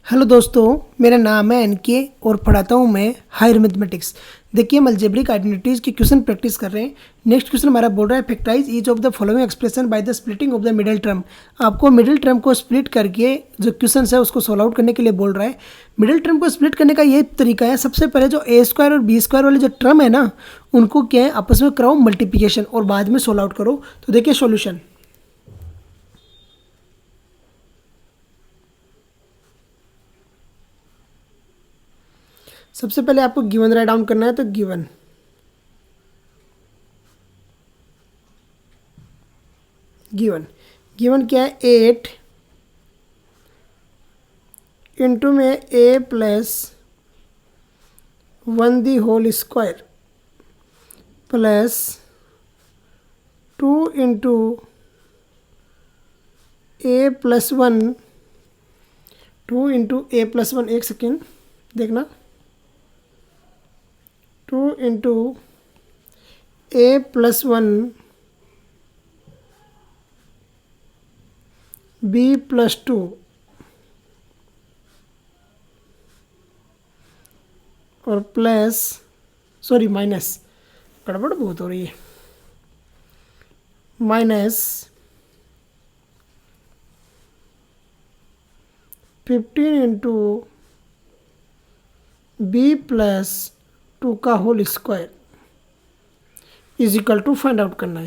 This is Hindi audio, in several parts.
हेलो दोस्तों, मेरा नाम है एनके और पढ़ाता हूँ मैं हायर मैथमेटिक्स। देखिए, हम अलजेब्रिक आइडेंटिटीज़ के क्वेश्चन प्रैक्टिस कर रहे हैं। नेक्स्ट क्वेश्चन हमारा बोल रहा है factorise each of the following expression by the splitting of the middle term. आपको मिडिल टर्म को स्प्लिट करके जो क्वेश्चन है उसको सॉल्व आउट करने के लिए बोल रहा है। मिडिल टर्म को स्प्लिट करने का ये तरीका है, सबसे पहले जो ए स्क्वायर और बी स्क्वायर वाले जो टर्म है ना, उनको क्या है आपस में कराओ मल्टीप्लिकेशन और बाद में सॉल्व आउट करो। तो देखिए सॉल्यूशन, सबसे पहले आपको गिवन राइट डाउन करना है। तो गिवन गिवन गिवन क्या है, 8 इंटू में A plus 1 the whole square plus 2 into A plus 1, 2 into A plus 1, एक सेकेंड देखना, 2 into A plus 1 B plus 2 और प्लस सॉरी माइनस, गड़बड़ बहुत हो रही है, माइनस 15 इंटू बी प्लस 2 का whole square is equal to find out करना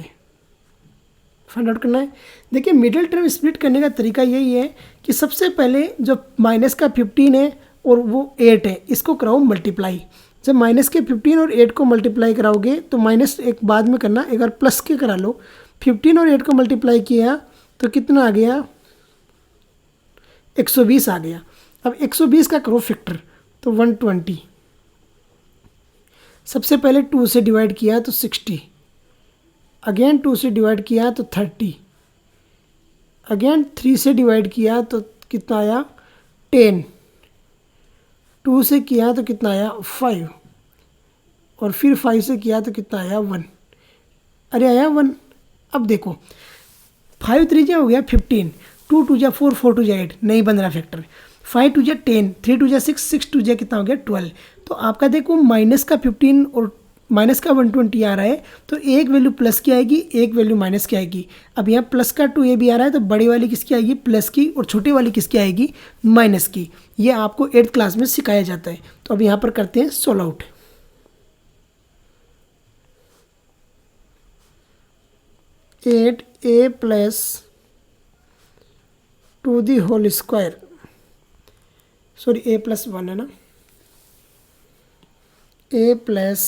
है। देखिए, मिडिल टर्म स्प्लिट करने का तरीका यही है कि सबसे पहले जो माइनस का 15 है और वो 8 है, इसको कराओ मल्टीप्लाई। जब माइनस के 15 और 8 को मल्टीप्लाई कराओगे तो माइनस एक बाद में करना, एक बार प्लस के करा लो। 15 और 8 को मल्टीप्लाई किया तो कितना आ गया, 120 आ गया। अब 120 का करो फैक्टर तो 120। सबसे पहले 2 से डिवाइड किया तो 60, अगेन 2 से डिवाइड किया तो 30, अगेन 3 से डिवाइड किया तो कितना आया 10, 2 से किया तो कितना आया 5, और फिर 5 से किया तो कितना आया 1। अरे आया 1। अब देखो 5 3 जा हो गया 15, 2 2 जा 4, 4 2 जा 8, नहीं बन रहा फैक्टर। 5 2 जा 10, 3 2 जा 6, 6 2 जा कितना हो गया 12। तो आपका देखो माइनस का 15 और माइनस का 120 आ रहा है, तो एक वैल्यू प्लस की आएगी, एक वैल्यू माइनस की आएगी। अब यहाँ प्लस का 2 ए भी आ रहा है, तो बड़ी वाली किसकी आएगी प्लस की, और छोटी वाली किसकी आएगी माइनस की। ये आपको 8th क्लास में सिखाया जाता है। तो अब यहाँ पर करते हैं solve out. 8 A plus 2 the whole square, sorry A plus 1 है ना, A plus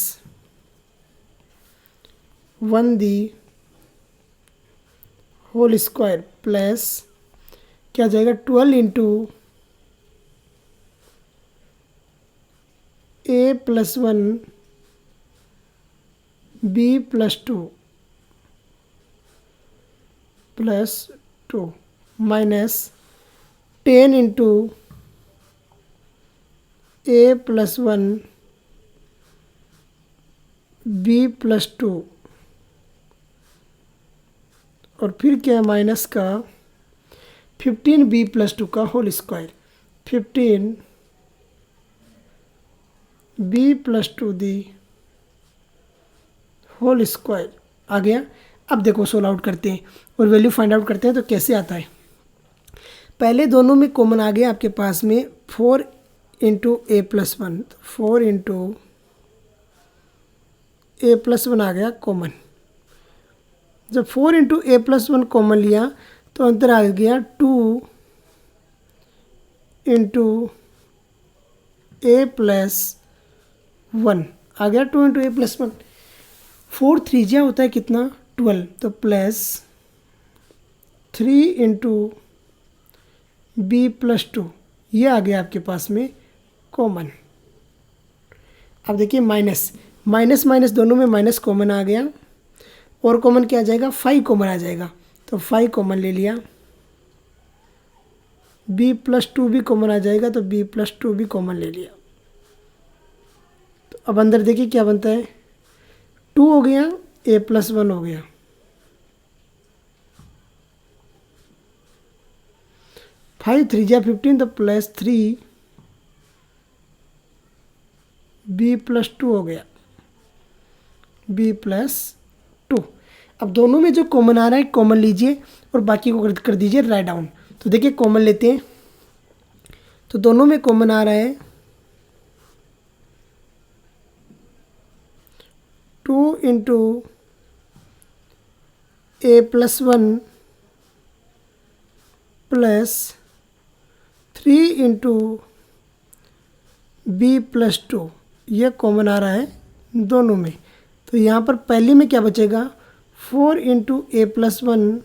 1 the whole square plus क्या जाएगा 12 into A plus 1 B plus 2 plus 2 minus 10 into A plus 1 B plus 2, और फिर क्या माइनस का 15 बी प्लस 2 का whole square, 15 B plus 2 the whole square आ गया। अब देखो सोल्व आउट करते हैं और वैल्यू फाइंड आउट करते हैं। तो कैसे आता है, पहले दोनों में कॉमन आ गया आपके पास में 4 into A plus 1, 4 into A plus 1 आ गया कॉमन। जब 4 इंटू ए प्लस 1 कॉमन लिया तो अंतर आ गया 2 इंटू ए प्लस 1 आ गया, 2 इंटू ए प्लस 1। 4 3 जा होता है कितना 12, तो प्लस 3 इंटू बी प्लस 2, ये आ गया आपके पास में कॉमन। अब देखिए माइनस माइनस माइनस दोनों में माइनस कॉमन आ गया, और कॉमन क्या आ जाएगा 5 कॉमन आ जाएगा, तो 5 कॉमन ले लिया। बी प्लस 2 भी कॉमन आ जाएगा, तो बी प्लस 2 भी कॉमन ले लिया। तो अब अंदर देखिए क्या बनता है, 2 हो गया, ए प्लस 1 हो गया, 5 3 जा 15 तो प्लस 3 b प्लस 2 हो गया, b प्लस 2। अब दोनों में जो कॉमन आ रहा है कॉमन लीजिए और बाकी को कर दीजिए राइट डाउन। तो देखिए कॉमन लेते हैं, तो दोनों में कॉमन आ रहा है 2 into a plus 1 plus 3 into b plus 2, ये कॉमन आ रहा है दोनों में। तो यहाँ पर पहले में क्या बचेगा, 4 into a plus 1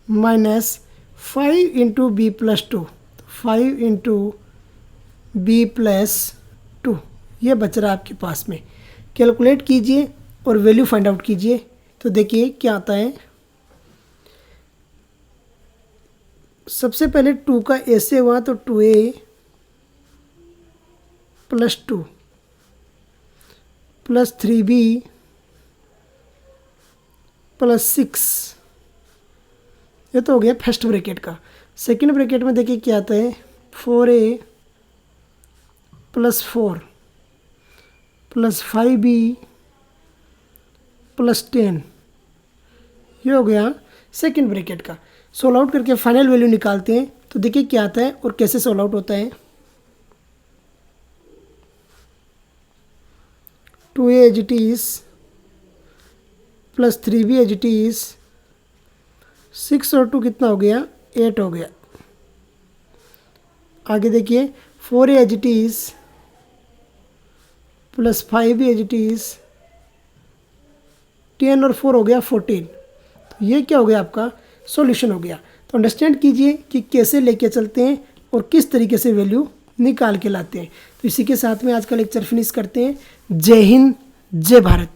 minus 5 into B plus 2, 5 into B plus 2, ये बच रहा है आपके पास में। कैलकुलेट कीजिए और वैल्यू फाइंड आउट कीजिए। तो देखिए क्या आता है, सबसे पहले 2 का ए से हुआ तो 2a plus 2 plus 3b plus 6, ये तो हो गया फर्स्ट ब्रैकेट का। सेकंड ब्रैकेट में देखिए क्या आता है, 4a plus 4 plus 5b plus 10, ये हो गया सेकंड ब्रैकेट का। सोल्व आउट करके फाइनल वैल्यू निकालते हैं। तो देखिए क्या आता है और कैसे सोल्व आउट होता है। 2a as it is plus 3b as it is, 6 और 2 कितना हो गया, 8 हो गया। आगे देखिए 4a as it is plus 5b as it is, 10 और 4 हो गया 14। तो ये क्या हो गया, आपका सॉल्यूशन हो गया। तो अंडरस्टैंड कीजिए कि कैसे लेके चलते हैं और किस तरीके से वैल्यू निकाल के लाते हैं। तो इसी के साथ में आज का लेक्चर फिनिश करते हैं। जय हिंद, जय भारत।